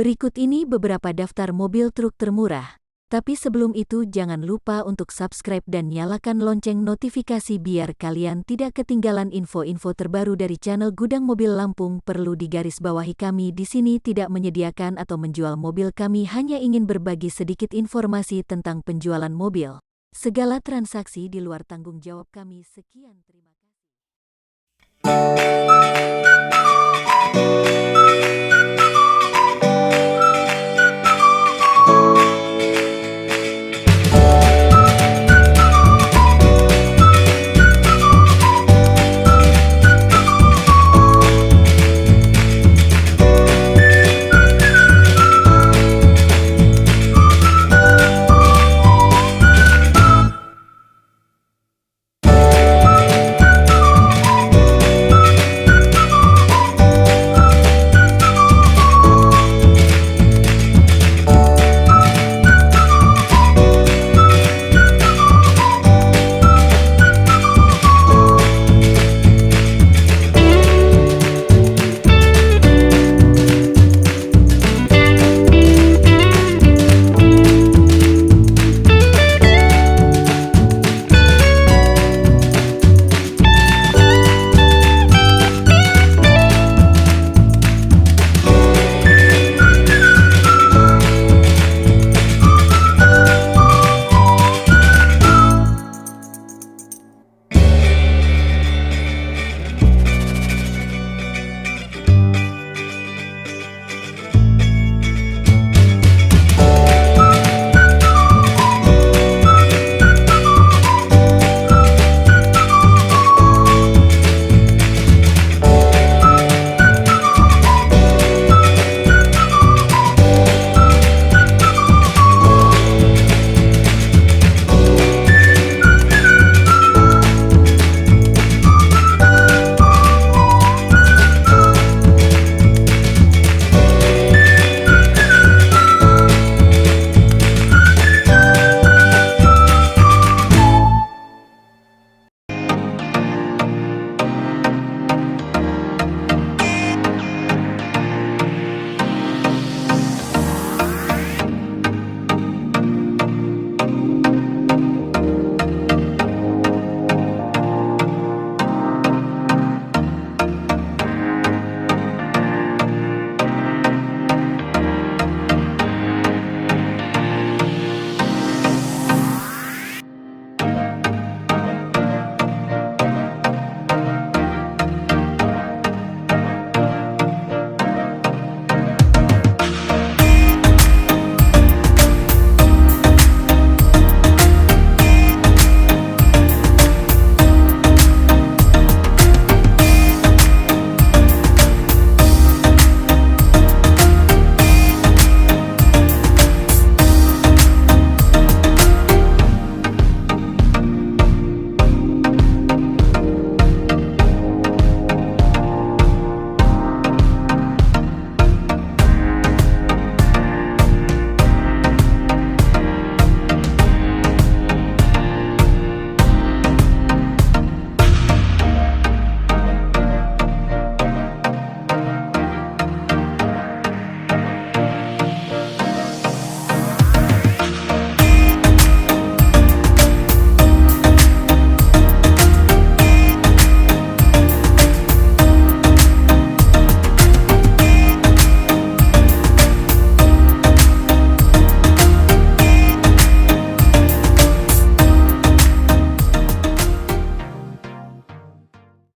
Berikut ini beberapa daftar mobil truk termurah. Tapi sebelum itu jangan lupa untuk subscribe dan nyalakan lonceng notifikasi biar kalian tidak ketinggalan info-info terbaru dari channel Gudang Mobil Lampung. Perlu digarisbawahi, kami di sini tidak menyediakan atau menjual mobil, kami hanya ingin berbagi sedikit informasi tentang penjualan mobil. Segala transaksi di luar tanggung jawab kami. Sekian, terima kasih.